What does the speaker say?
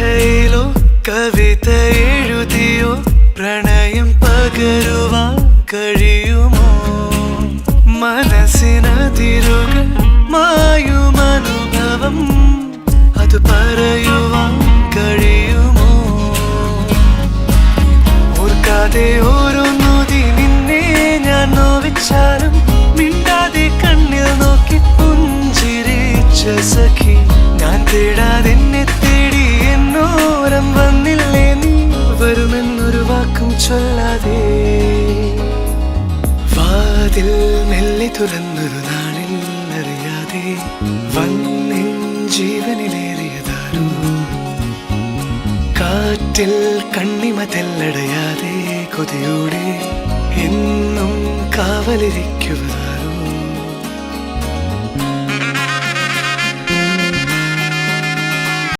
രേഖയിലോ കവിത എഴുതിയോ പ്രണയം പകരുവാൻ കഴിയുമോ? മനസ്സിനതിരുകൾ മായുമനുഭവം അത് പറയുവാൻ കഴിയുമോ? ഓർക്കാതെ ഓരോ നോതി നിന്നെ ഞാൻ നോവിച്ചാലും മിണ്ടാതെ കണ്ണിൽ നോക്കി പുഞ്ചിരിച്ച സഖി. ഞാൻ തേടാതെ എന്നെ തേടി എന്നോരം വന്നില്ലേ നീ, വരുമെന്നൊരു വാക്കും ചൊല്ലാതെ. വാതിൽ മെല്ലെ തുറന്നൊരു നാളിൽ അറിയാതെ വന്നിൻ ജീവനിലേറിയതാരോ, കാറ്റിൽ കണ്ണിമ തെല്ലടയാതെ കൊതിയോടെ എന്നും കാവലിരിക്കുവാൻ.